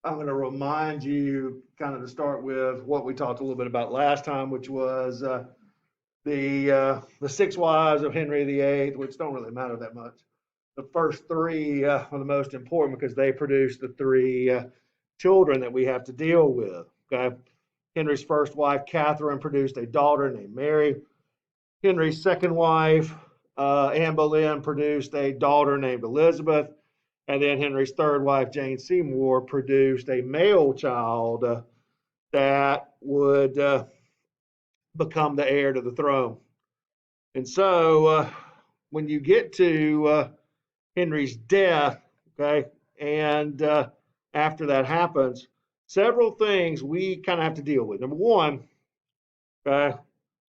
I'm going to remind you kind of to start with what we talked a little bit about last time, which was the six wives of Henry VIII, which don't really matter that much. The first three are the most important because they produce the three children that we have to deal with. Okay, Henry's first wife, Catherine, produced a daughter named Mary. Henry's second wife, Anne Boleyn, produced a daughter named Elizabeth. And then Henry's third wife, Jane Seymour, produced a male child that would become the heir to the throne. And so when you get to Henry's death, okay, and after that happens, several things we kind of have to deal with. Number one, okay,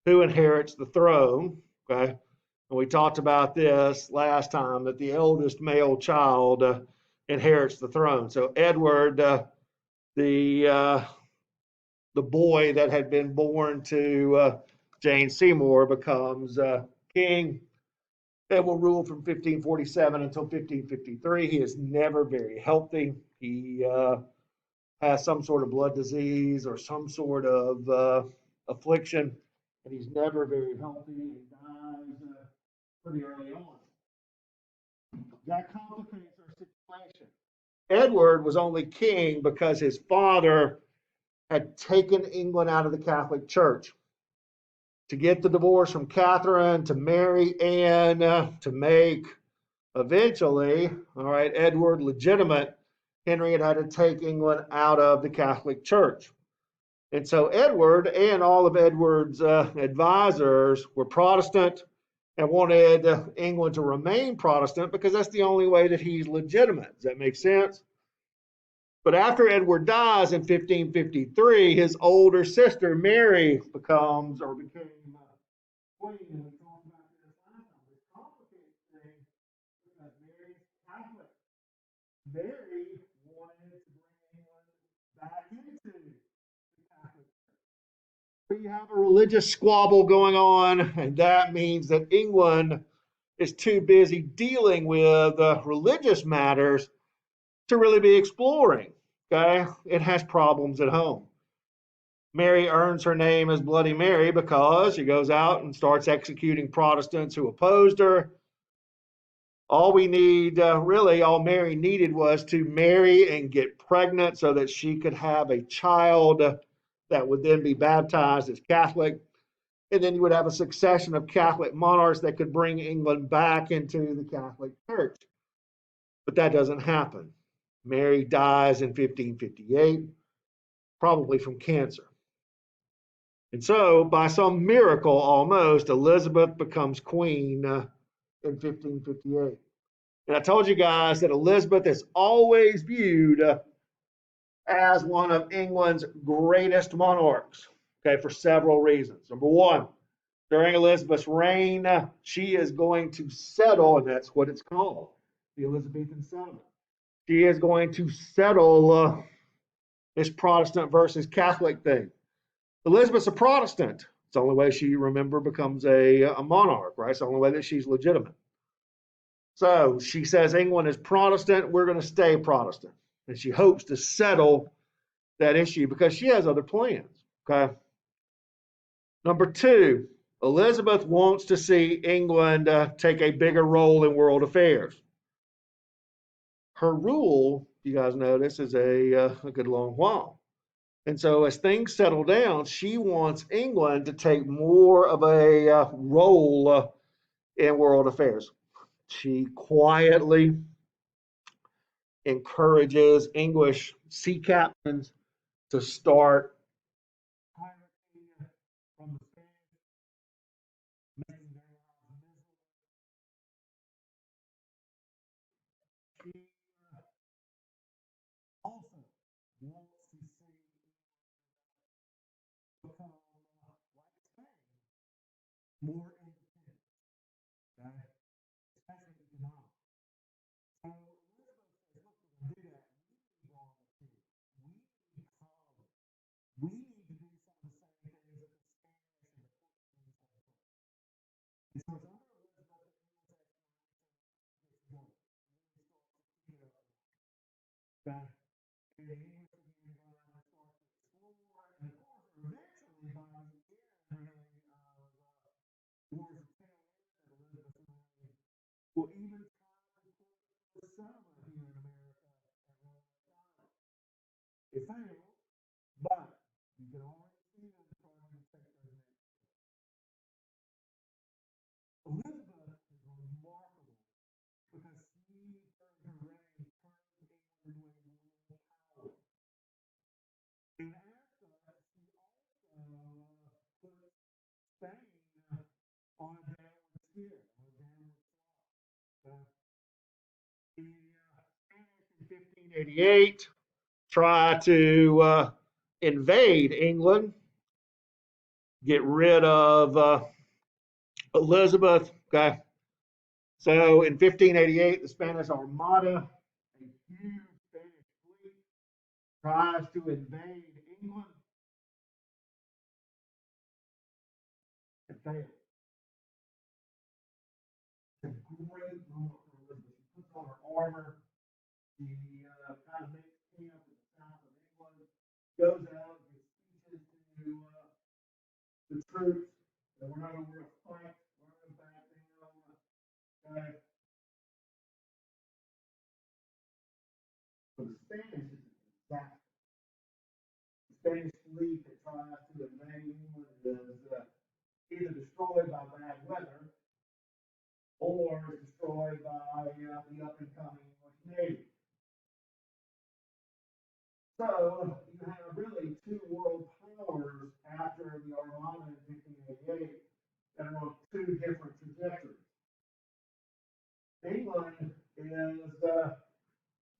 who inherits the throne, okay? And we talked about this last time that the eldest male child inherits the throne. So Edward, the uh, the boy that had been born to Jane Seymour, becomes king and will rule from 1547 until 1553. He is never very healthy. He has some sort of blood disease or some sort of affliction, and he's never very healthy and dies pretty early on. That complicates our situation. Edward was only king because his father had taken England out of the Catholic Church. To get the divorce from Catherine, to marry Anne, to make eventually, all right, Edward legitimate, Henry had to take England out of the Catholic Church. And so Edward and all of Edward's advisors were Protestant and wanted England to remain Protestant because that's the only way that he's legitimate. Does that make sense? But after Edward dies in 1553, his older sister Mary becomes or became queen. And we talked about this last time. This complicated thing because Mary's Catholic. Mary wanted to bring England back into the Catholic. You have a religious squabble going on, and that means that England is too busy dealing with religious matters to really be exploring. Okay, it has problems at home. Mary earns her name as Bloody Mary because she goes out and starts executing Protestants who opposed her. All we need, really, all Mary needed was to marry and get pregnant so that she could have a child that would then be baptized as Catholic. And then you would have a succession of Catholic monarchs that could bring England back into the Catholic Church. But that doesn't happen. Mary dies in 1558, probably from cancer. And so, by some miracle almost, Elizabeth becomes queen in 1558. And I told you guys that Elizabeth is always viewed as one of England's greatest monarchs, okay, for several reasons. Number one, during Elizabeth's reign, she is going to settle, and that's what it's called, the Elizabethan settlement. She is going to settle this Protestant versus Catholic thing. Elizabeth's a Protestant. It's the only way she, remember, becomes a monarch, right? It's the only way that she's legitimate. So she says England is Protestant. We're going to stay Protestant. And she hopes to settle that issue because she has other plans. Okay. Number two, Elizabeth wants to see England take a bigger role in world affairs. Her rule, you guys notice, is a good long while. And so as things settle down, she wants England to take more of a role in world affairs. She quietly encourages English sea captains to start pirating from the Spanish, making their lives miserable. She also wants to see become like Spain, more independent, okay? Especially economic. So Elizabeth says, look, we're going to do that. We need royalty. We need colonies. We need to do some of the same things that the Spanish and the Portuguese have done. And so it's under Elizabeth that English exploration gets going. Really starts to pick it up. Okay? And the English began to go out and start to explore. And of course, eventually, by the end, really, towards the tail end of Elizabeth's reign, will even try to put a settlement here in America at one time. It failed, but you can already see them starting to take those next steps. Elizabeth is remarkable because she, during her reign, turned England into a world power. And as such, she also put Spain on a downward spirit, on a downward slope. The Spanish in 1588 try to invade England, get rid of Elizabeth. Okay, so in 1588, the Spanish Armada, a huge Spanish fleet, tries to invade England and fails. It's a great moment for Elizabeth. She puts on her armor. She kind of makes camp in the south of England, goes out and gives speeches to the troops that we're not over a fight, we're not going to back down. For the Spanish, it's a disaster. The Spanish fleet that tries to invade England is either destroyed by bad weather or destroyed by the up and coming English Navy. So you have really two world powers after the Armada in 1588 that are on two different trajectories. England is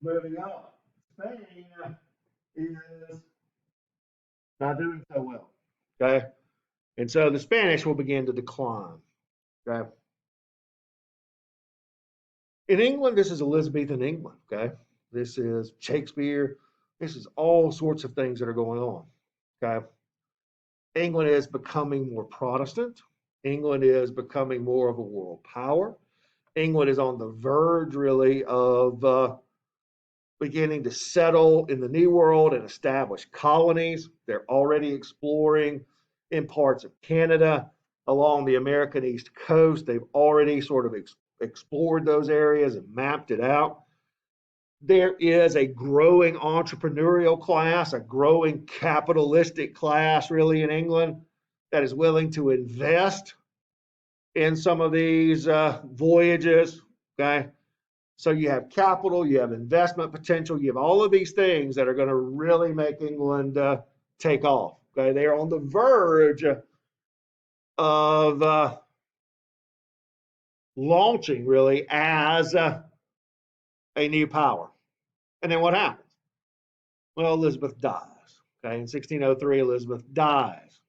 moving up. Spain is not doing so well. Okay. And so the Spanish will begin to decline. Okay. In England, this is Elizabethan England. Okay. This is Shakespeare. This is all sorts of things that are going on. Okay. England is becoming more Protestant. England is becoming more of a world power. England is on the verge, really, of beginning to settle in the New World and establish colonies. They're already exploring in parts of Canada, along the American East Coast. They've already sort of explored those areas and mapped it out. There is a growing entrepreneurial class, a growing capitalistic class, really, in England that is willing to invest in some of these voyages. Okay. So you have capital, you have investment potential, you have all of these things that are going to really make England take off. Okay. They are on the verge of launching, really, as a new power. And then what happens? Well, Elizabeth dies. Okay, in 1603, Elizabeth dies.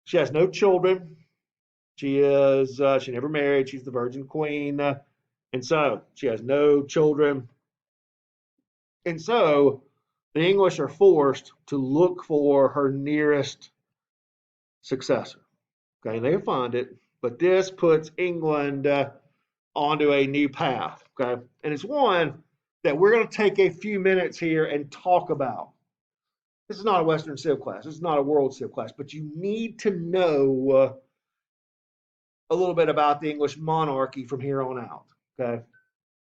She has no children. She never married. She's the Virgin Queen, and so she has no children. And so the English are forced to look for her nearest successor. Okay, they find it, but this puts England onto a new path. Okay, and it's one that we're going to take a few minutes here and talk about. This is not a Western Civ class. This is not a World Civ class, but you need to know a little bit about the English monarchy from here on out. Okay,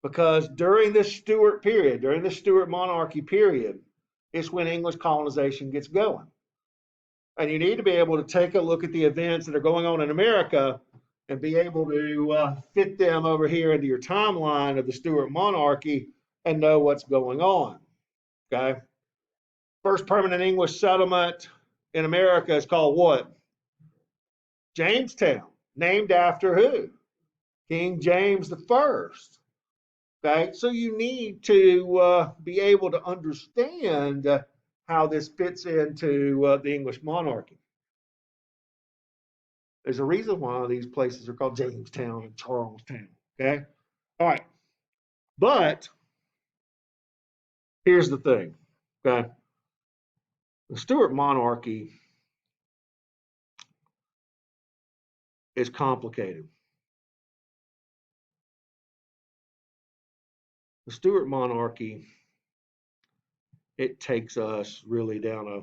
because during the Stuart period, during the Stuart monarchy period, is when English colonization gets going. And you need to be able to take a look at the events that are going on in America and be able to fit them over here into your timeline of the Stuart monarchy and know what's going on. Okay. First permanent English settlement in America is called what? Jamestown, named after who? King James the First. Okay, so you need to be able to understand how this fits into the English monarchy. There's a reason why these places are called Jamestown and Charlestown. Okay, all right, but here's the thing. Okay, the Stuart monarchy is complicated. The Stuart monarchy it takes us really down a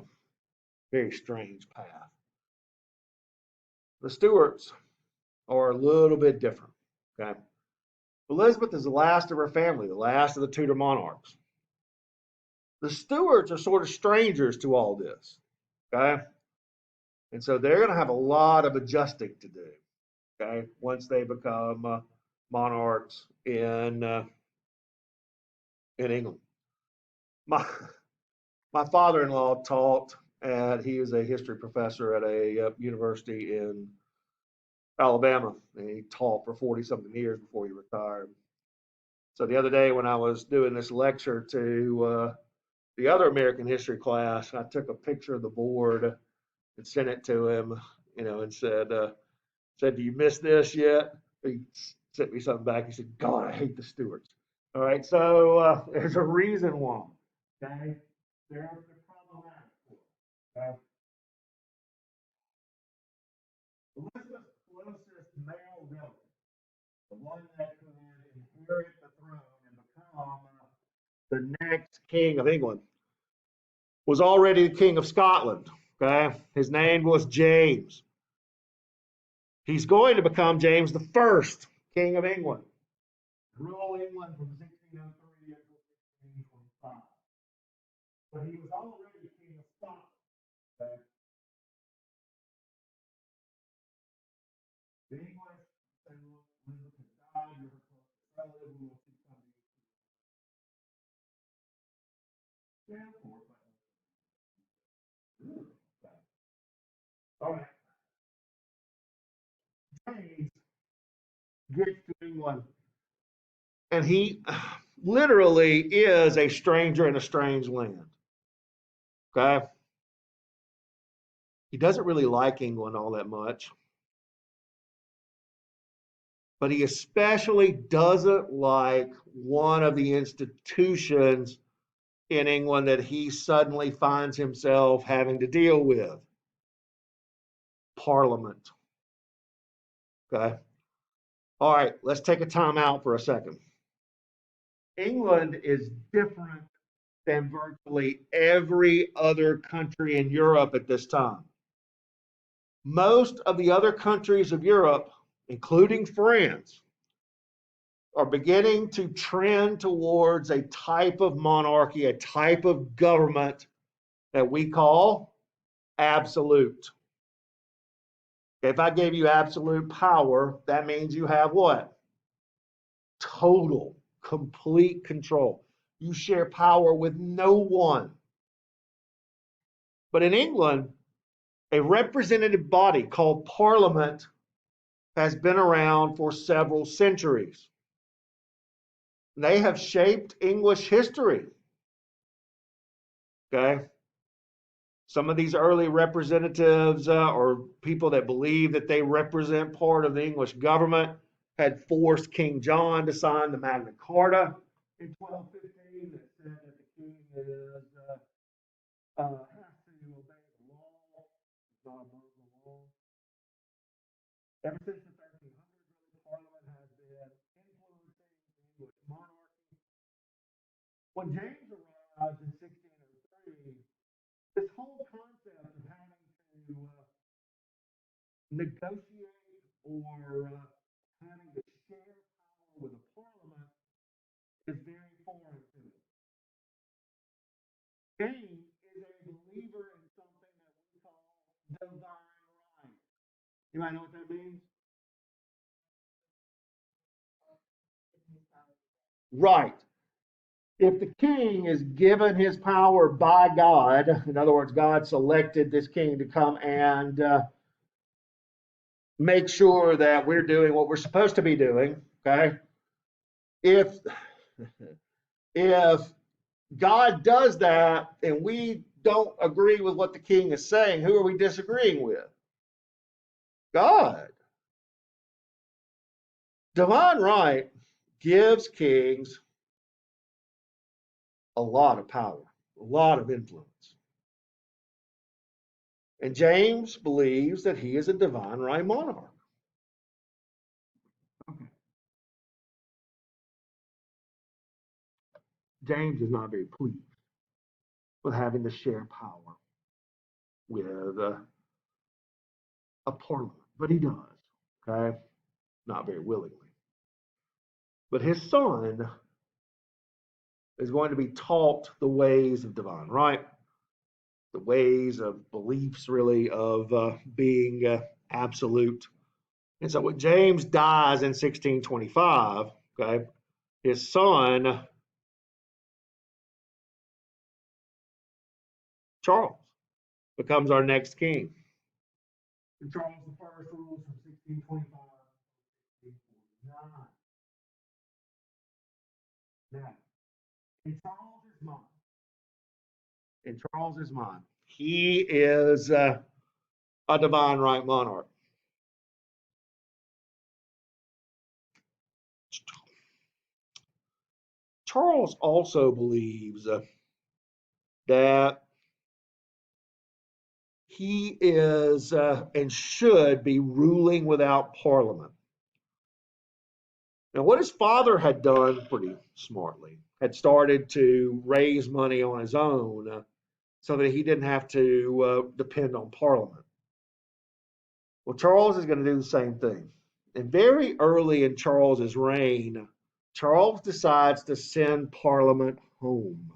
very strange path. The Stuarts are a little bit different. Okay. Elizabeth is the last of her family, the last of the Tudor monarchs. The Stuarts are sort of strangers to all this. Okay. And so they're going to have a lot of adjusting to do. Okay. Once they become monarchs in England. My, my father-in-law taught, and he is a history professor at a university in Alabama. And he taught for 40 something years before he retired. So the other day when I was doing this lecture to the other American history class, I took a picture of the board and sent it to him, and said, "Do you miss this yet?" He sent me something back. He said, "God, I hate the Stuarts." All right, so there's a reason why. Okay, they're problematic. Elizabeth's closest male relative, the one that could inherit the throne and become the next king of England, was already the king of Scotland. Okay, his name was James. He's going to become James the First, king of England. Rule England from 1603 until 1625. But he was already king of Scotland. Okay? The English say, look, Elizabeth has died, you're her closest relative, we will see something. Therefore, all right. James gets to England, and he literally is a stranger in a strange land. Okay? He doesn't really like England all that much, but he especially doesn't like one of the institutions in England that he suddenly finds himself having to deal with: Parliament. Okay? All right, let's take a time out for a second. England is different than virtually every other country in Europe at this time. Most of the other countries of Europe, including France, are beginning to trend towards a type of monarchy, a type of government that we call absolute. If I gave you absolute power, that means you have what? Total, complete control. You share power with no one. But in England, a representative body called Parliament has been around for several centuries. They have shaped English history. Okay. Some of these early representatives or people that believe that they represent part of the English government had forced King John to sign the Magna Carta in 1215 that said that the king has to obey the law, not above the law. Ever since the 1300s, really, Parliament has been influencing the English monarchy. When James arrived in 1603, this whole concept of having to negotiate or having to share power with a parliament is very foreign to him. James is a believer in something that we call divine right. You might know what that means? Right. If the king is given his power by God, in other words, God selected this king to come and make sure that we're doing what we're supposed to be doing, okay? If if God does that and we don't agree with what the king is saying, who are we disagreeing with? God. Divine right gives kings a lot of power, a lot of influence. And James believes that he is a divine right monarch. James is not very pleased. with having to share power with a parliament, but he does, okay? Not very willingly. But his son is going to be taught the ways of divine right, the ways of beliefs, really, of being absolute. And so when James dies in 1625, okay, his son, Charles, becomes our next king. And Charles I rules from 1625 to 1649. Now, in Charles's mind, he is a divine right monarch. Charles also believes that he is and should be ruling without parliament. Now, what his father had done pretty smartly had started to raise money on his own so that he didn't have to depend on parliament. Well, Charles is going to do the same thing. And very early in Charles's reign, Charles decides to send parliament home.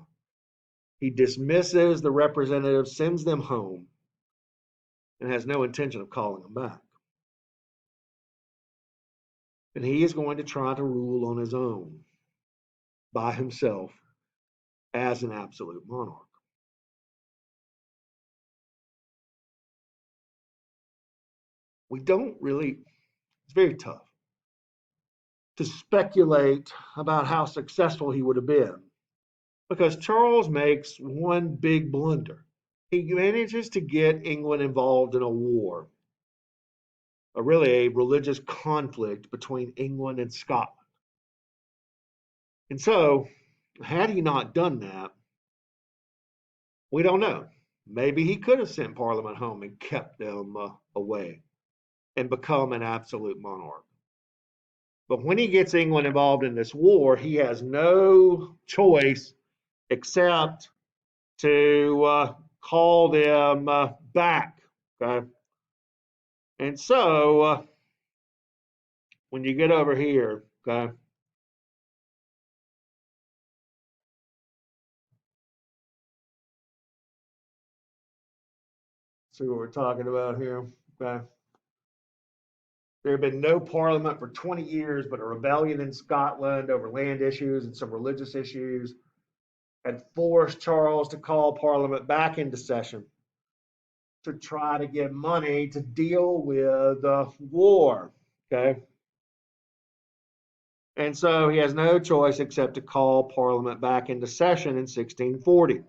He dismisses the representatives, sends them home, and has no intention of calling them back. And he is going to try to rule on his own, by himself, as an absolute monarch. We don't really, it's very tough to speculate about how successful he would have been, because Charles makes one big blunder. He manages to get England involved in a war, a religious conflict between England and Scotland. And so, had he not done that, we don't know. Maybe he could have sent Parliament home and kept them away and become an absolute monarch. But when he gets England involved in this war, he has no choice except to call them back. Okay. And so when you get over here, okay, see what we're talking about here. Okay. There had been no parliament for 20 years, but a rebellion in Scotland over land issues and some religious issues had forced Charles to call parliament back into session to try to get money to deal with the war. Okay. And so he has no choice except to call parliament back into session in 1640.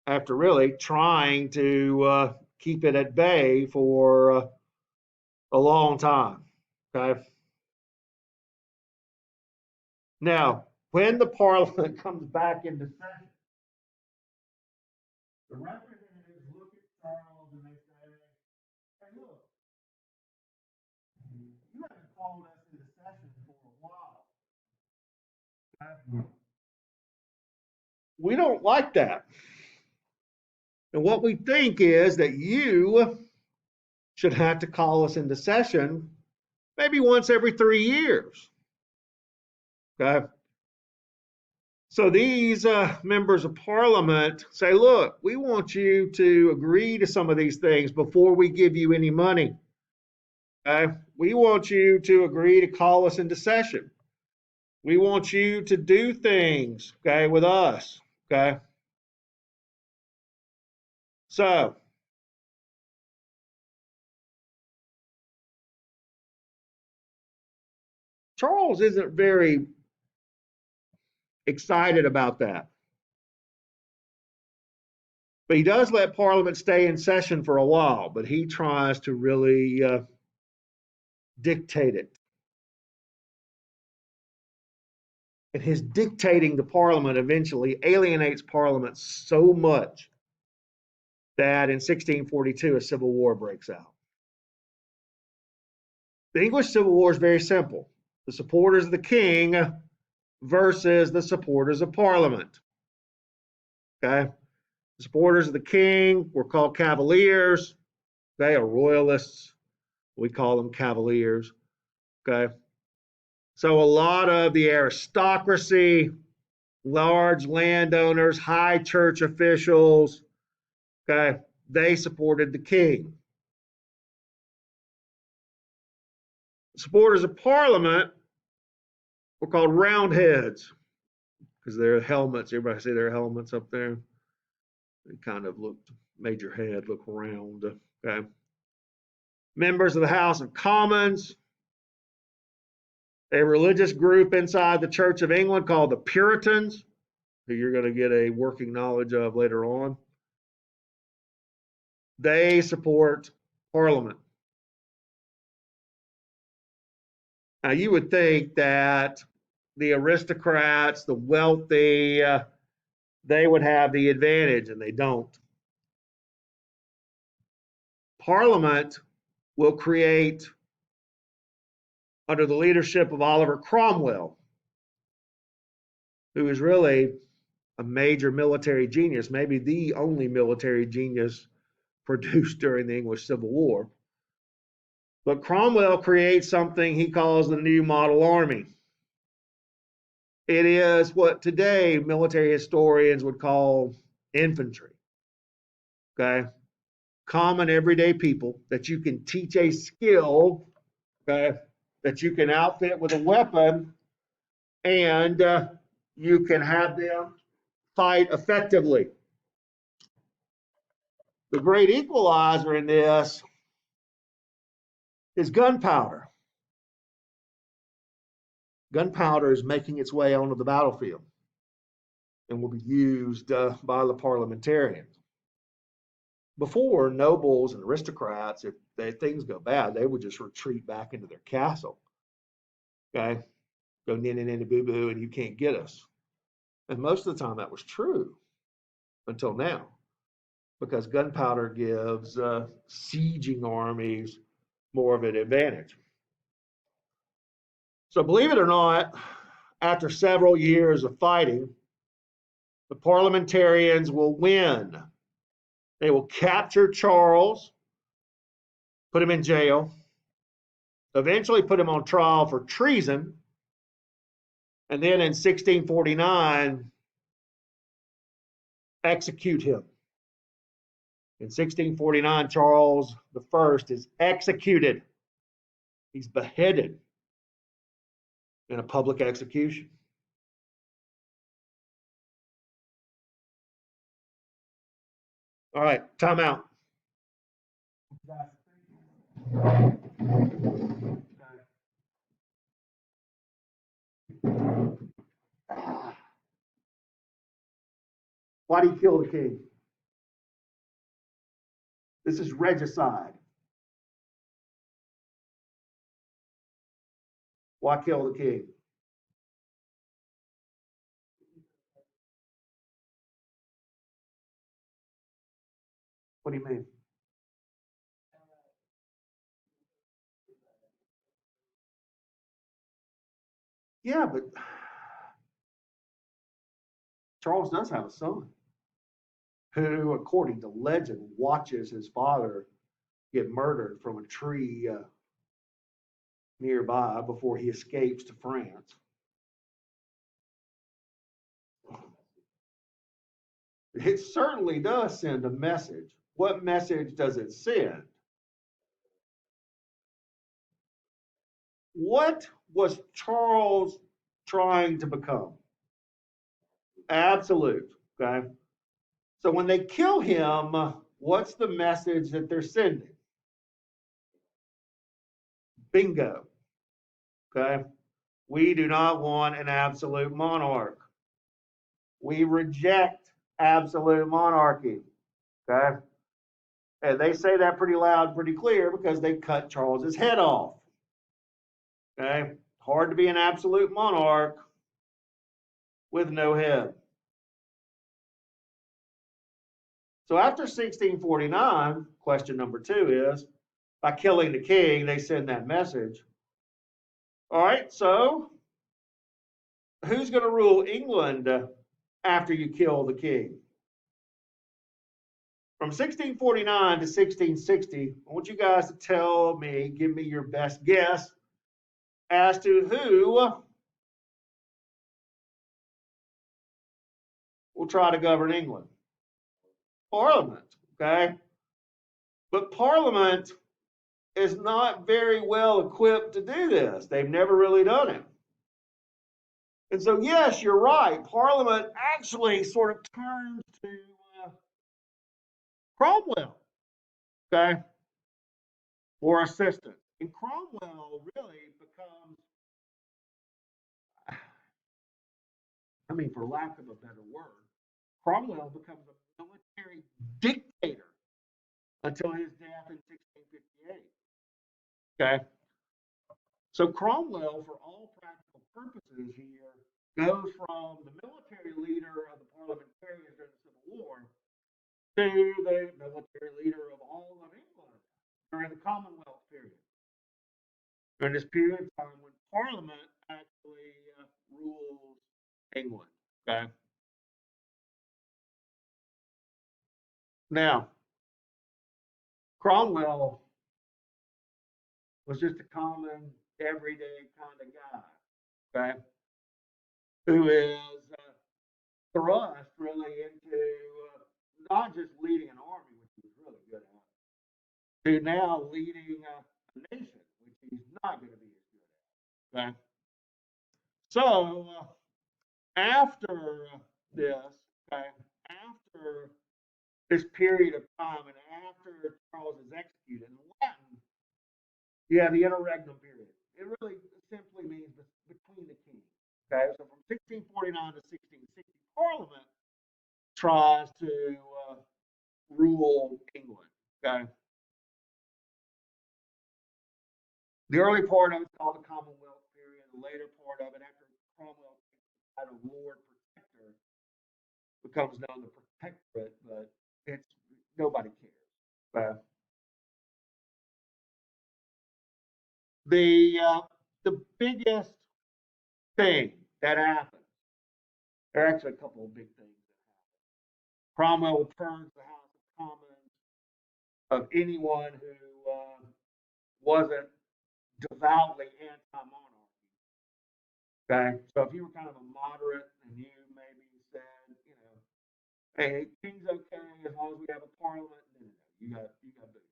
After really trying to keep it at bay for a long time. Okay. Now, when the parliament comes back into session, the representatives look at Charles and they say, hey, look, you haven't called us into session for a while. We don't like that. And what we think is that you should have to call us into session maybe once every 3 years. Okay. So these members of parliament say, look, we want you to agree to some of these things before we give you any money. Okay. We want you to agree to call us into session. We want you to do things, okay, with us. Okay. So Charles isn't very excited about that. But he does let Parliament stay in session for a while, but he tries to really dictate it. And his dictating to Parliament eventually alienates Parliament so much that in 1642 a civil war breaks out. The English Civil War is very simple. The supporters of the king versus the supporters of Parliament. Okay. The supporters of the king were called Cavaliers. They are royalists. We call them Cavaliers. Okay. So a lot of the aristocracy, large landowners, high church officials, okay, they supported the king. Supporters of Parliament were called Roundheads because their helmets, everybody see their helmets up there? They kind of looked, made your head look round. Okay. Members of the House of Commons, a religious group inside the Church of England called the Puritans, who you're going to get a working knowledge of later on. They support Parliament. Now, you would think that the aristocrats, the wealthy, they would have the advantage, and they don't. Parliament will create, under the leadership of Oliver Cromwell, who is really a major military genius, maybe the only military genius produced during the English Civil War. But Cromwell creates something he calls the New Model Army. It is what today military historians would call infantry. Okay. Common everyday people that you can teach a skill, okay, that you can outfit with a weapon, and you can have them fight effectively. The great equalizer in this is gunpowder. Gunpowder is making its way onto the battlefield and will be used by the parliamentarians. Before, nobles and aristocrats, if things go bad, they would just retreat back into their castle. Okay? Go ninny boo boo, and you can't get us. And most of the time that was true until now, because gunpowder gives sieging armies more of an advantage. So believe it or not, after several years of fighting, the parliamentarians will win. They will capture Charles, put him in jail, eventually put him on trial for treason, and then in 1649, execute him. In 1649, Charles I is executed. He's beheaded in a public execution. All right, time out. Why do you kill the king? This is regicide. Why kill the king? What do you mean? Yeah, but Charles does have a son who, according to legend, watches his father get murdered from a tree nearby before he escapes to France. It certainly does send a message. What message does it send? What was Charles trying to become? Absolute. Okay. So when they kill him, what's the message that they're sending? Bingo. Okay. We do not want an absolute monarch. We reject absolute monarchy. Okay. And they say that pretty loud, pretty clear because they cut Charles's head off. Okay. Hard to be an absolute monarch with no head. So after 1649, question number 2 is, by killing the king, they send that message. All right, so who's going to rule England after you kill the king? From 1649 to 1660, I want you guys to tell me, give me your best guess as to who will try to govern England. Parliament, okay? But Parliament is not very well equipped to do this. They've never really done it. And so, yes, you're right. Parliament actually sort of turns to Cromwell, okay, for assistance. And Cromwell really becomes, I mean, for lack of a better word, Cromwell becomes a military dictator until his death in 1658. Okay. So Cromwell, for all practical purposes here, goes from the military leader of the parliamentarians during the Civil War to the military leader of all of England during the Commonwealth period. During this period of time when Parliament actually rules England. Okay. Now, Cromwell was just a common, everyday kind of guy, okay, who is thrust really into not just leading an army, which he was really good at, to now leading a nation, which he's not going to be as good at. Okay, so after this, okay, after this period of time, and after Charles is executed in Latin, you have the interregnum period. It really simply means between the kings. Okay, so from 1649 to 1660, Parliament tries to rule England. Okay, the early part of it's called the Commonwealth period. The later part of it, after Cromwell takes the title Lord Protector, becomes known as the Protectorate, but it's nobody cares. The biggest thing that happens, there are actually a couple of big things that happen. Cromwell turns the House of Commons of anyone who wasn't devoutly anti-monarchy. Okay, so if you were kind of a moderate and you maybe said, you know, hey, king's okay as long as we have a parliament, no, you got booted.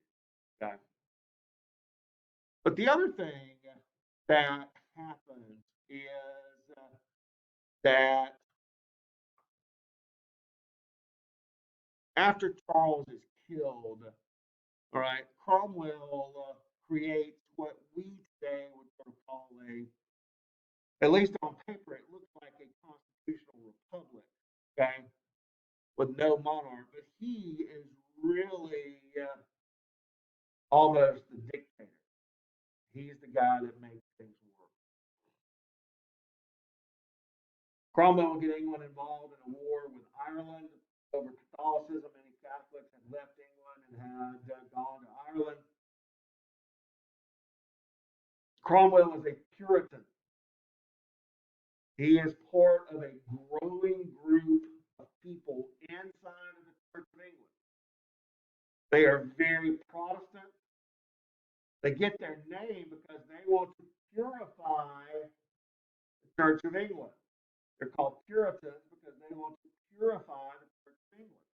Okay. But the other thing that happens is that after Charles is killed, all right, Cromwell creates what we today would sort of call at least on paper, it looks like a constitutional republic, okay, with no monarch, but he is really almost the dictator. He's the guy that makes things work. Cromwell will get England involved in a war with Ireland over Catholicism. Many Catholics had left England and had gone to Ireland. Cromwell is a Puritan. He is part of a growing group of people inside of the Church of England. They are very Protestant. They get their name because they want to purify the Church of England. They're called Puritans because they want to purify the Church of England.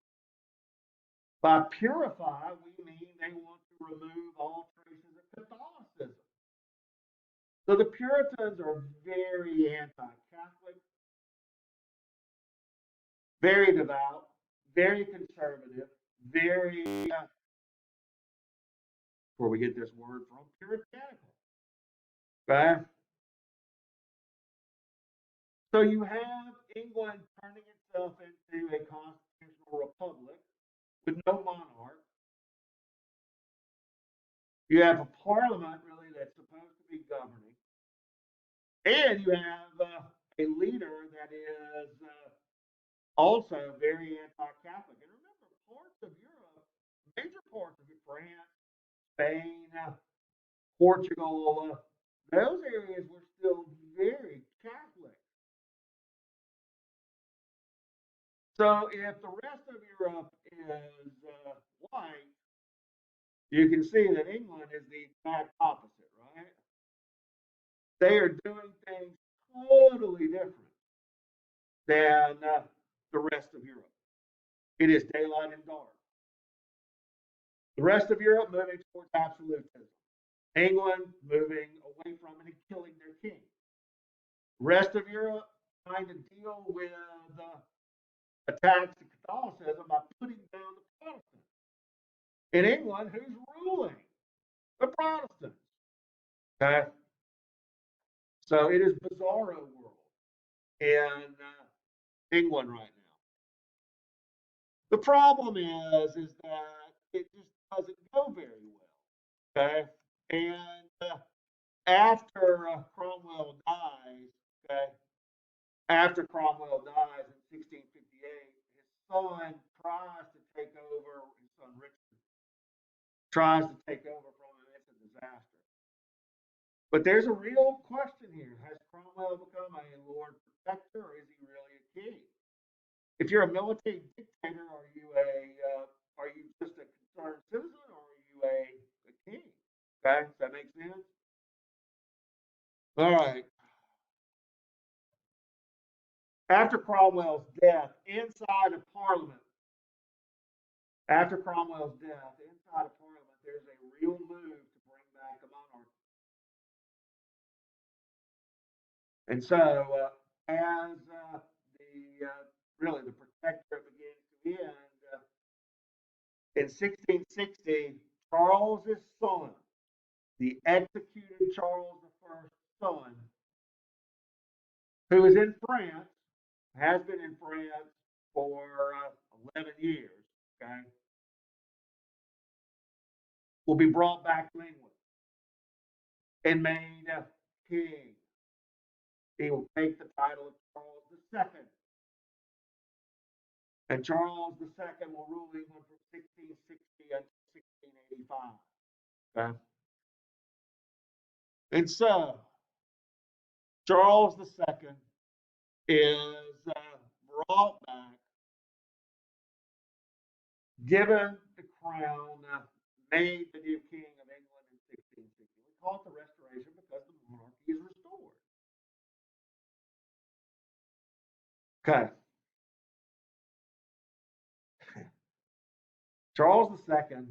By purify, we mean they want to remove all traces of Catholicism. So the Puritans are very anti-Catholic, very devout, very conservative, very, where we get this word from, puritanical. Okay? So you have England turning itself into a constitutional republic with no monarch. You have a parliament, really, that's supposed to be governing. And you have a leader that is also very anti-Catholic. And remember, parts of Europe, major parts of it, France, Spain, Portugal, those areas were still very Catholic. So if the rest of Europe is white, you can see that England is the exact opposite, right? They are doing things totally different than the rest of Europe. It is daylight and dark. The rest of Europe moving towards absolutism. England moving away from it and killing their king. The rest of Europe trying to deal with attacks to Catholicism by putting down the Protestants. In England, who's ruling? The Protestants. Okay? So it is bizarro world in England right now. The problem is that it just doesn't go very well. Okay? And after Cromwell dies, okay, after Cromwell dies in 1658, his son tries to take over, his son Richard tries to take over from him. It's a disaster. But there's a real question here. Has Cromwell become a Lord Protector or is he really a king? If you're a military dictator, are you just a concerned citizen or are you a king? Okay, does that make sense? All right. After Cromwell's death, after Cromwell's death, inside of Parliament, there's a real move to bring back a monarchy. And so, as really the protectorate begins to end, in 1660, Charles's son, the executed Charles I's son, who is in France, has been in France for 11 years, okay, will be brought back to England and made king. He will take the title of Charles II. And Charles II will rule England from 1660 until 1685. Okay? And so, Charles II is brought back, given the crown, made the new king of England in 1660. We call it the Restoration because the monarchy is restored. Okay. Charles II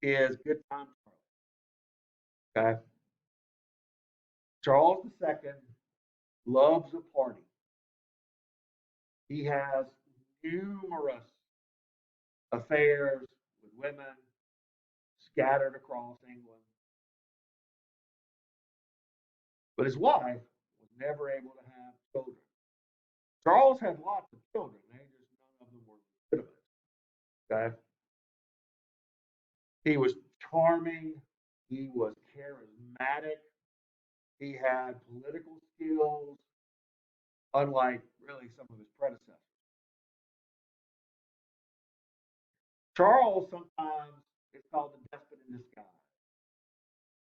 is good time Charles. Okay. Charles II loves a party. He has numerous affairs with women scattered across England. But his wife was never able to have children. Charles had lots of children, just none of them were legitimate. Okay. He was charming, he was charismatic, he had political skills, unlike really some of his predecessors. Charles sometimes is called the despot in disguise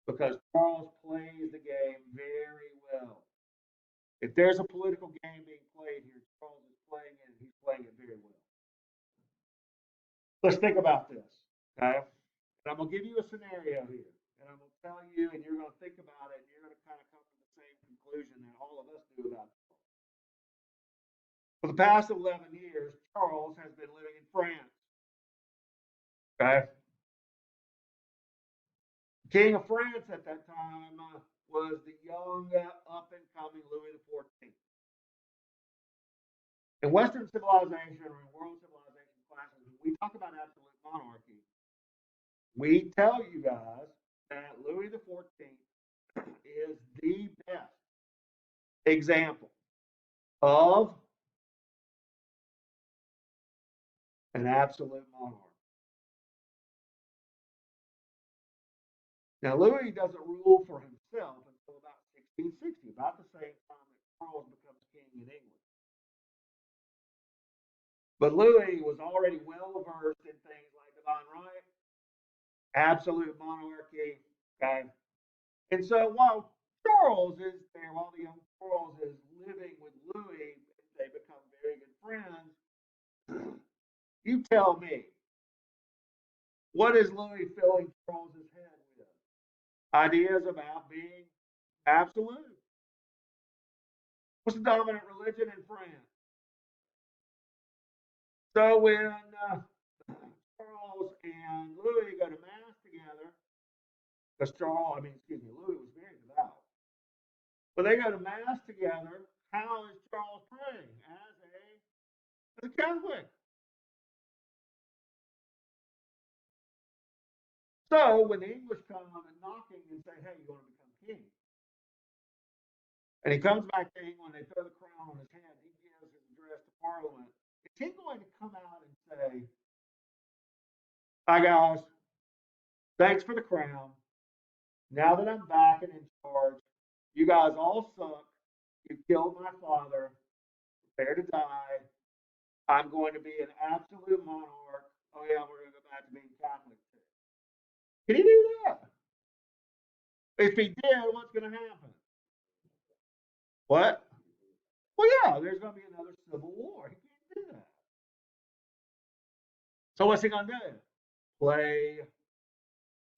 because Charles plays the game very well. If there's a political game being played here, Charles is playing it and he's playing it very well. Let's think about this, okay? And I'm going to give you a scenario here, and I'm going to tell you, and you're going to think about it, and you're going to kind of come to the same conclusion that all of us do about it. For the past 11 years, Charles has been living in France. Okay? King of France at that time was the young, up-and-coming Louis XIV. In Western civilization or in world civilization classes, when we talk about absolute monarchy, we tell you guys that Louis XIV is the best example of an absolute monarch. Now, Louis doesn't rule for himself until about 1660, about the same time that Charles becomes king in England. But Louis was already well versed in things like divine right, absolute monarchy, okay? And so while Charles is there, while the young Charles is living with Louis, they become very good friends. You tell me, What is Louis filling Charles's head with? Ideas about being absolute. What's the dominant religion in France? So when Charles and Louis go to mass together, because Louis was very devout. When they go to mass together, how is Charles praying as a Catholic? So when the English come and knocking and say, "Hey, you want to become king?" And he comes back to England, they throw the crown on his head, he gives his address to Parliament. Is he going to come out and say, "Hi guys, thanks for the crown. Now that I'm back and in charge, you guys all suck. You killed my father. Prepare to die. I'm going to be an absolute monarch. Oh yeah, we're going to go back to being Catholic too." Can he do that? If he did, what's going to happen? What? Well, yeah, there's going to be another civil war. He can't do that. So what's he going to do? Play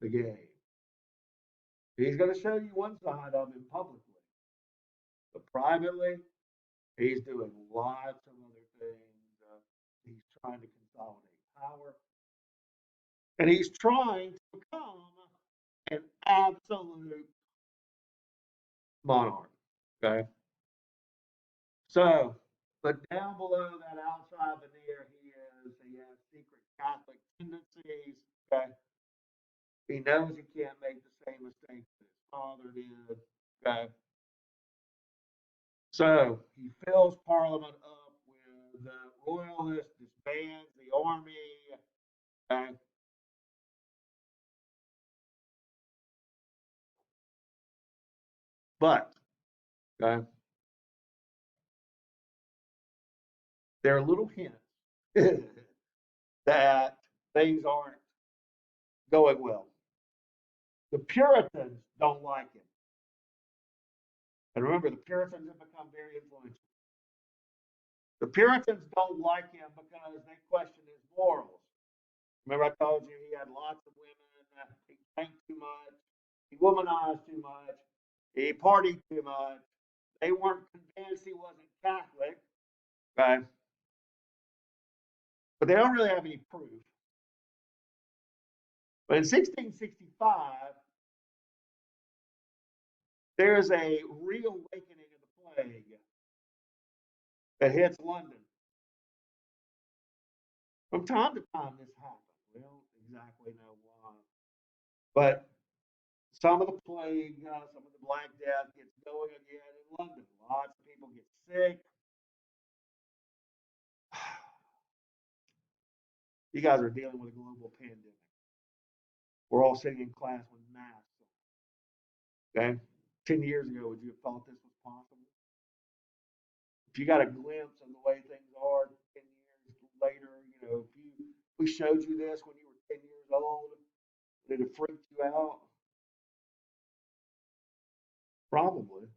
the game. He's going to show you one side of him publicly, but privately, he's doing lots of other things. He's trying to consolidate power, and he's trying to become an absolute monarch. Okay. So, but down below that outside veneer, he has secret Catholic tendencies. Okay. He knows he can't make the same mistakes that his father did. Okay. So he fills Parliament up with royalists, disbands the army. Okay. But okay, there are little hints that things aren't going well. The Puritans don't like him. And remember, the Puritans have become very influential. The Puritans don't like him because they question his morals. Remember, I told you he had lots of women, he drank too much, he womanized too much, he partied too much. They weren't convinced he wasn't Catholic, right? But they don't really have any proof. But in 1665, there's a reawakening of the plague that hits London. From time to time, this happens. We don't exactly know why. But some of the plague, some of the Black Death gets going again in London. Lots of people get sick. You guys are dealing with a global pandemic. We're all sitting in class with masks on. Okay? 10 years ago, would you have thought this was possible? If you got a glimpse of the way things are 10 years later, if we showed you this when you were 10 years old, would it have freaked you out? Probably.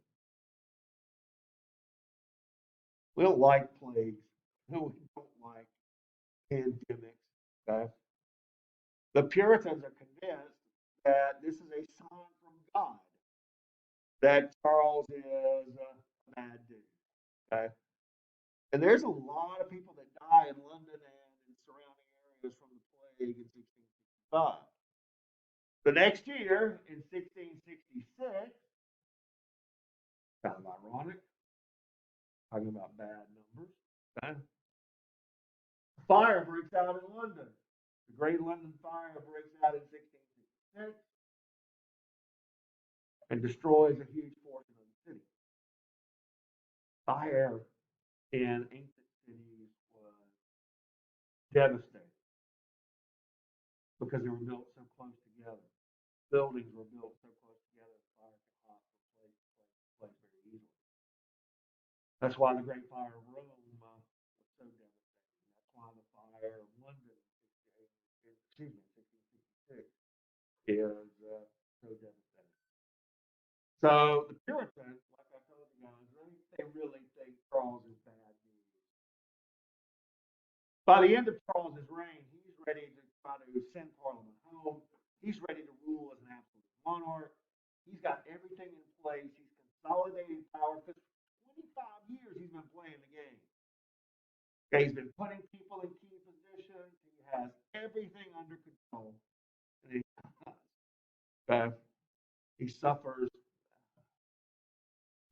We don't like plagues. We don't like pandemics. Okay? The Puritans are convinced that this is a sign from God that Charles is a bad dude. Okay? And there's a lot of people that die in London and in surrounding areas from the plague in 1665. The next year, in 1666, kind of ironic, talking about bad numbers, okay? Fire breaks out in London. The Great London Fire breaks out in 1666 and destroys a huge portion of the city. Fire in ancient cities was devastating because they were built so close together. Buildings were built so close together, fire could hot from place very easily. That's why the Great Fire of Rome was so devastating. That's why the fire of London in 1666 is so devastating. So the Puritans, like I told you guys, they really think Charles is bad news. By the end of Charles's reign, he's ready to try to send Parliament home. He's ready to rule as an absolute monarch. He's got everything in place. He's consolidating power because 25 years he's been playing the game. Okay, he's been putting people in key positions. He has everything under control. And okay, he suffers.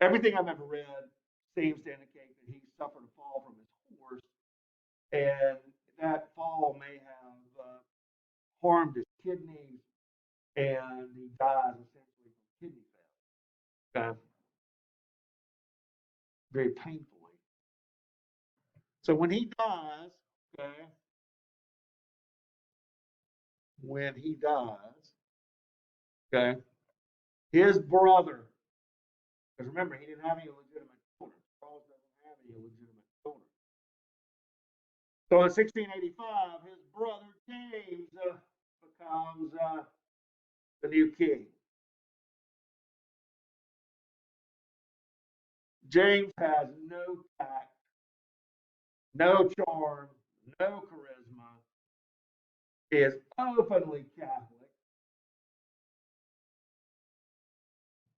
Everything I've ever read seems to indicate that he suffered a fall from his horse, and that fall may have harmed his kidneys, and he dies essentially from kidney failure. Okay, very painfully. So when he dies, okay, when he dies, okay, his brother, because remember, he didn't have any legitimate children. Charles doesn't have any legitimate children. So in 1685, his brother James becomes the new king. James has no tact, no charm, no charisma, is openly Catholic,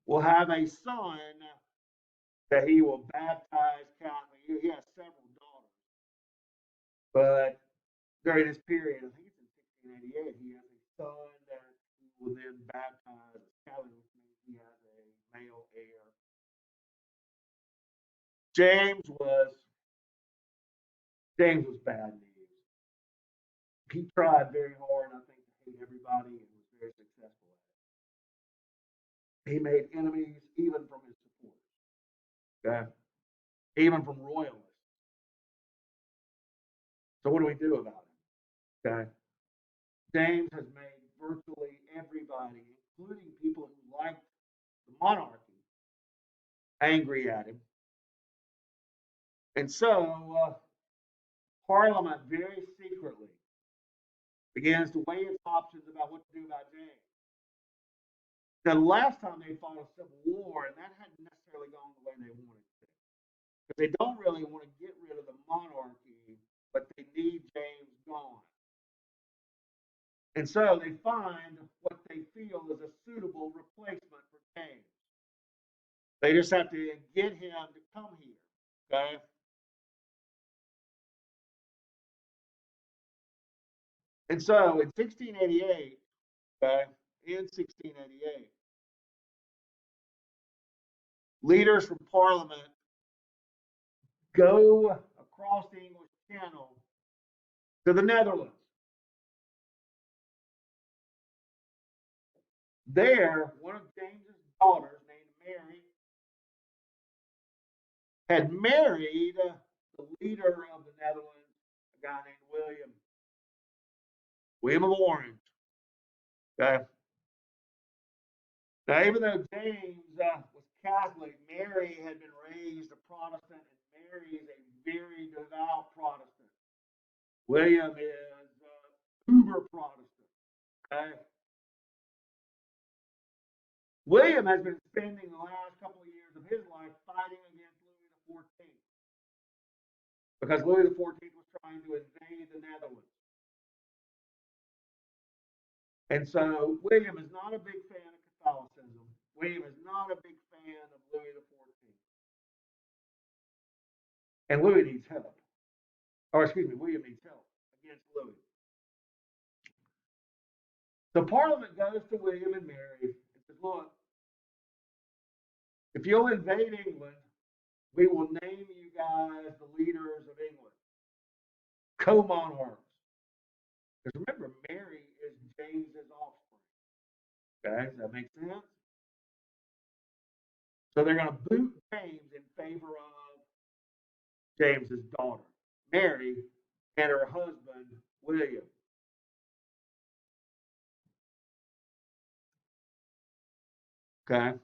will have a son that he will baptize Catholic. He has several daughters, but during this period, I think it's in 1688, he has a son that he will then baptize as Catholic, which means he has a male heir. James was bad news. He tried very hard, I think, to hate everybody and was very successful at it. He made enemies even from his supporters, okay? Even from royalists. So what do we do about it? Okay. James has made virtually everybody, including people who liked the monarchy, angry at him. And so Parliament very secretly begins to weigh its options about what to do about James. The last time they fought a civil war, and that hadn't necessarily gone the way they wanted to. Because they don't really want to get rid of the monarchy, but they need James gone. And so they find what they feel is a suitable replacement for James. They just have to get him to come here. Okay. And so in 1688, okay, in 1688, leaders from Parliament go across the English Channel to the Netherlands. There, one of James's daughters, named Mary, had married the leader of the Netherlands, a guy named William of Orange. Okay. Now, even though James was Catholic, Mary had been raised a Protestant, and Mary is a very devout Protestant. William is uber Protestant. Okay. William has been spending the last couple of years of his life fighting against Louis XIV because Louis XIV was trying to invade the Netherlands. And so William is not a big fan of Catholicism. William is not a big fan of Louis XIV. And Louis needs help. Or excuse me, William needs help against Louis. So Parliament goes to William and Mary and says, look, if you'll invade England, we will name you guys the leaders of England, co-monarchs. Because remember, Mary is James's offspring. Okay, does that make sense? So they're going to boot James in favor of James's daughter, Mary, and her husband, William. Okay.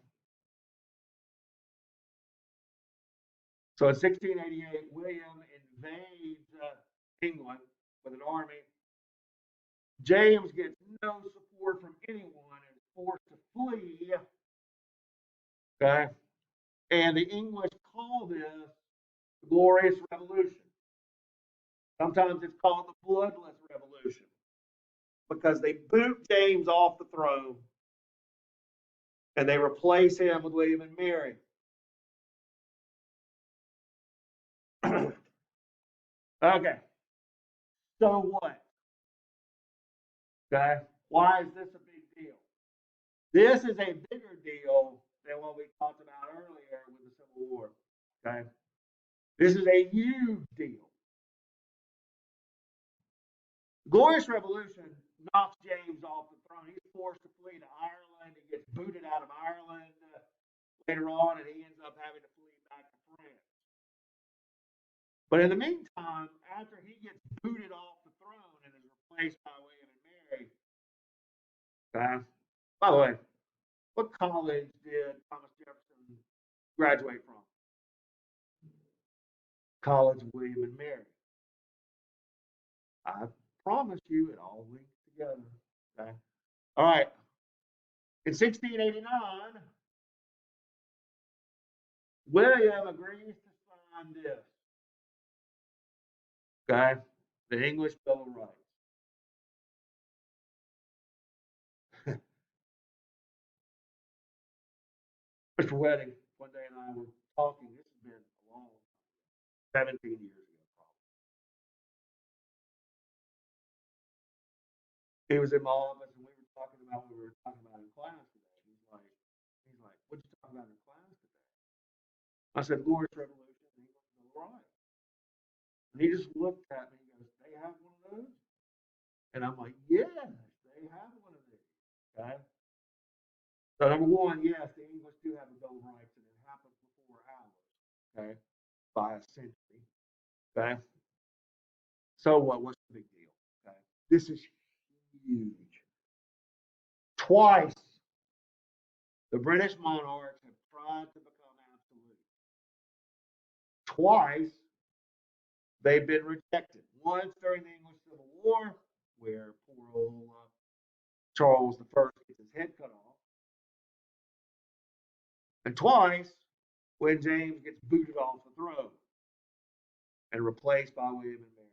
So in 1688, William invades England with an army. James gets no support from anyone and is forced to flee. Okay. And the English call this the Glorious Revolution. Sometimes it's called the Bloodless Revolution. because they boot James off the throne and they replace him with William and Mary. Okay. So what? Okay. Why is this a big deal? This is a bigger deal than what we talked about earlier with the Civil War. Okay. This is a huge deal. The Glorious Revolution knocks James off the throne. He's forced to flee to Ireland. He gets booted out of Ireland later on, and he ends up having to flee back to France. But in the meantime, after he gets booted off the throne and is replaced by William and Mary, by the way, what college did Thomas Jefferson graduate from? College of William and Mary. I promise you it all links together. Okay. All right. In 1689, William agrees to sign this. Okay. The English Bill of Rights. Mr. Wedding, one day, and I were talking. This has been a long 17 years ago, probably. He was in my office, and we were talking about what we were talking about in class today. He's like, "What'd you talk about in class today?" I said, "Glorious Revolution, English Bill of Rights." And he just looked at me and goes, "They have one of those?" And I'm like, "Yes, they have one of these." Okay. So number one, yes, the English do have a Bill of Rights, and it happened before ours. Okay, by a century. Okay. So what? What's the big deal? Okay. This is huge. Twice the British monarchs have tried to become absolute. Twice they've been rejected. Once during the English Civil War, where poor old Charles I gets his head cut off, and twice when James gets booted off the throne and replaced by William and Mary.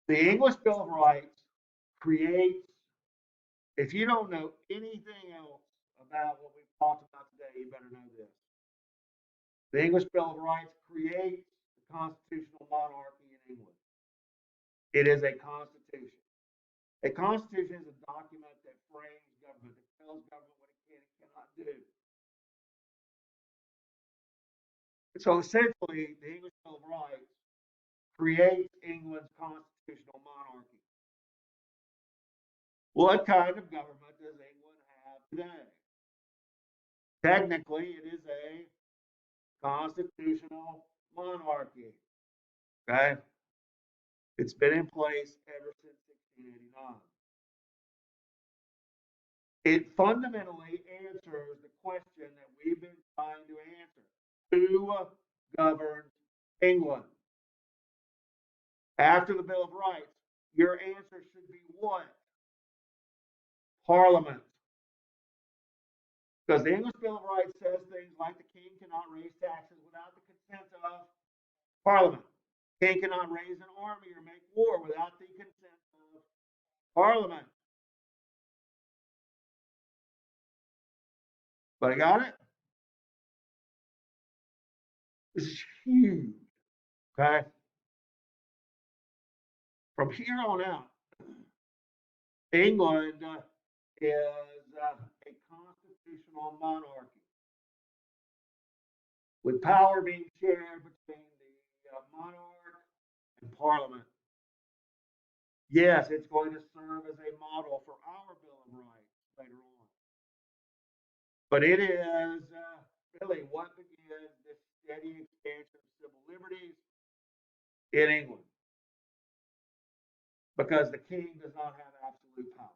The English Bill of Rights creates, if you don't know anything else about what we've talked about today, you better know this. The English Bill of Rights creates the constitutional monarchy in England. It is a constitution. A constitution is a document that frames government, that tells government what it can and cannot do. And so essentially, the English Bill of Rights creates England's constitutional monarchy. What kind of government does England have today? Technically, it is a constitutional monarchy. Okay? It's been in place ever since 1689. It fundamentally answers the question that we've been trying to answer. Who governs England? After the Bill of Rights, your answer should be what? Parliament. Because the English Bill of Rights says things like the king cannot raise taxes without the consent of Parliament. The king cannot raise an army or make war without the consent of Parliament. But I got it? This is huge. Okay? From here on out, England is a constitutional monarchy with power being shared between the monarch and Parliament. Yes, it's going to serve as a model for our Bill of Rights later on. But it is really what begins this steady expansion of civil liberties in England. Because the king does not have absolute power.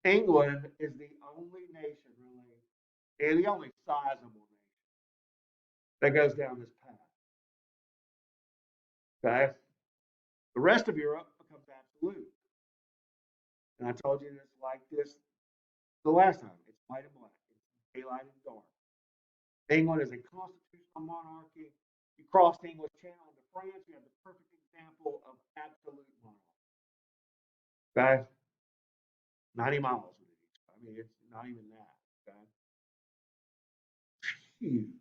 England is the only nation, really, and the only sizable nation that goes down this path. Okay? The rest of Europe becomes absolute. And I told you this like this the last time. It's white and black. It's daylight and dark. England is a constitutional monarchy. You cross the English Channel into France, you have the perfect example of absolute monarchy. Okay? 90 miles with each. I mean, it's not even that. Okay? Huge.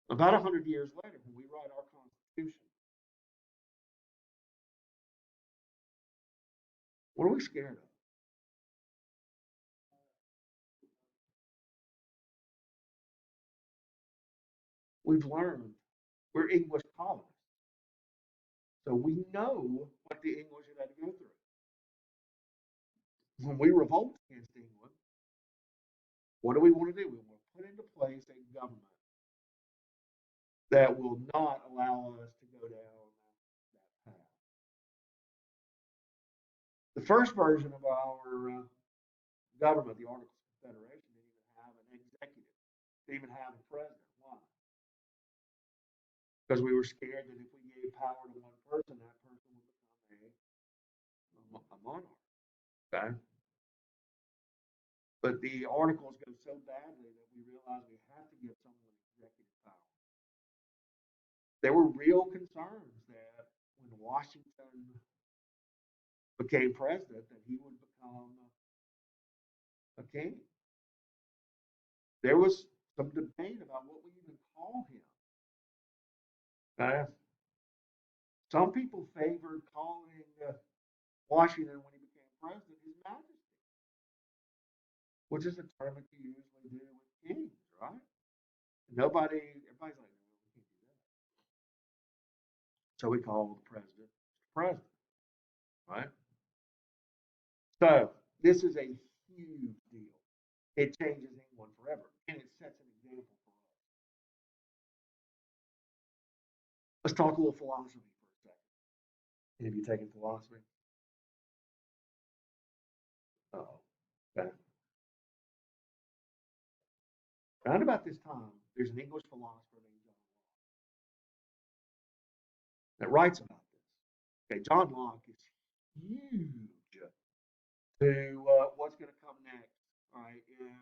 About 100 years later, when we write our Constitution, what are we scared of? We've learned we're English colonists. So we know what the English have had to go through. When we revolt against England, what do we want to do? We want to put into place a government that will not allow us to go down that path. The first version of our government, the Articles of Confederation, didn't even have an executive, didn't even have a president. Why? Because we were scared that if we gave power to one person, that person would become a monarch. Okay? But the articles go so badly that we realize we have to give someone executive power. There were real concerns that when Washington became president, that he would become a king. There was some debate about what we even call him. Some people favored calling Washington, when he became president, His Majesty, which is a term that you usually do with kings, right? Everybody's like, no, we can't do that. So we call the president president, right? So this is a huge deal. It changes England forever, and it sets an example for us. Let's talk a little philosophy for a second. Any of you taking philosophy? Oh, okay. Around about this time, there's an English philosopher named John Locke that writes about this. Okay, John Locke is huge to what's going to come next, right, in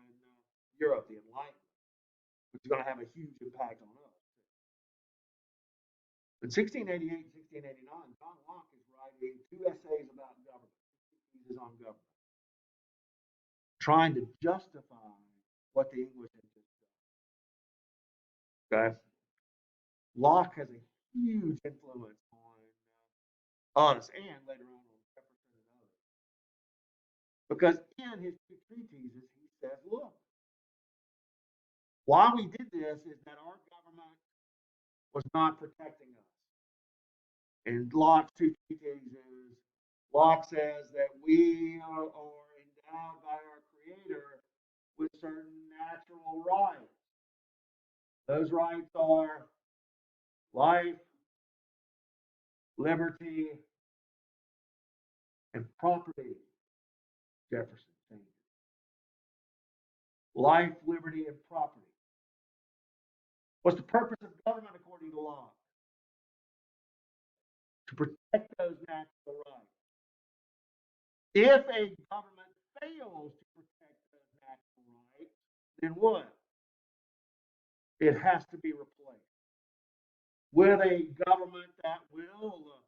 Europe, the Enlightenment, which is going to have a huge impact on us. In 1688 and 1689, John Locke is writing 2 essays about government. He's on government, trying to justify what the English had just done. Okay? Locke has a huge influence on us and later on Jefferson and others. Because in his 2 treatises, he says, look, why we did this is that our government was not protecting us. In Locke's 2 treatises, Locke says that we are endowed by our Creator with certain natural rights. Those rights are life, liberty, and property. Jefferson changed it. Life, liberty, and property. What's the purpose of government according to Locke? To protect those natural rights. If a government fails to protect those natural rights, then what? It has to be replaced with a government that will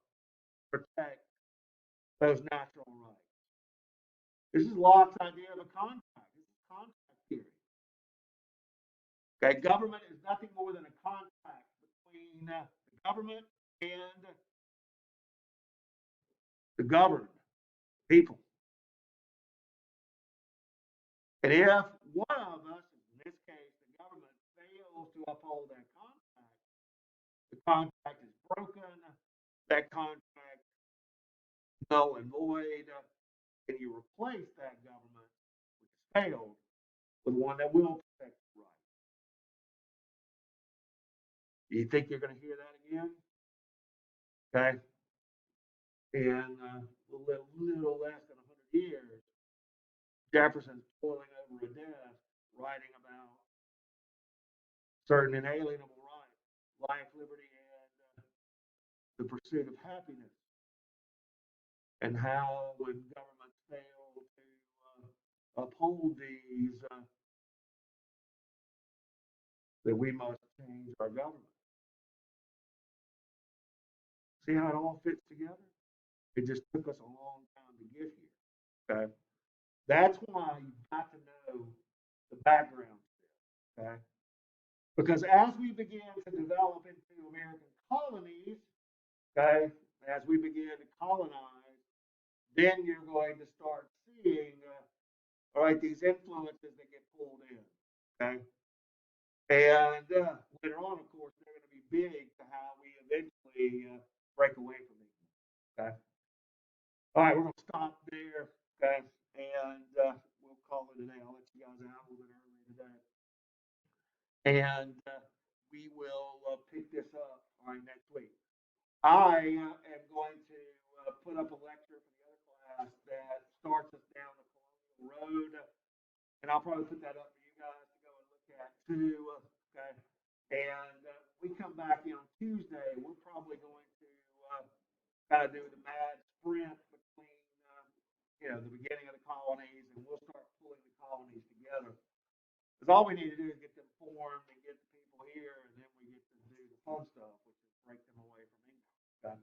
protect those natural rights. This is Locke's idea of a contract. This is contract theory. Okay, government is nothing more than a contract between the government and the governed people. And if one of us, in this case the government, fails to uphold that contract, the contract is broken, that contract null and void, and you replace that government which has failed with one that will protect the right. Do you think you're going to hear that again? Okay. In a little less than 100 years, Jefferson's toiling over a desk writing about certain inalienable rights, life, liberty, and the pursuit of happiness, and how when governments fail to uphold these, that we must change our government. See how it all fits together? It just took us a long time to get here. Okay. That's why you've got to know the background. Okay. Because as we begin to develop into American colonies, okay, as we begin to colonize, then you're going to start seeing, all right, these influences that get pulled in. Okay. And later on, of course, they're going to be big to how we eventually break away from these. Okay. All right, we're going to stop there. Okay. And we'll call it a day. I'll let you guys out a little bit early today. And we will pick this up all right next week. I am going to put up a lecture for the other class that starts us down the Colonial Road, and I'll probably put that up for you guys to go and look at too. Okay, and we come back in on Tuesday. We're probably going to kind of do the mad sprint between the beginning of the colonies, and we'll start pulling the colonies together. Because all we need to do is get them formed and get the people here, and then we get to do the fun stuff, which is break them away from England. Okay?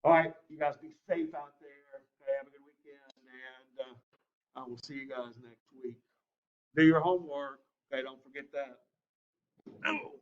All right, you guys be safe out there. Okay, have a good weekend, and I will see you guys next week. Do your homework. Okay, don't forget that. Oh.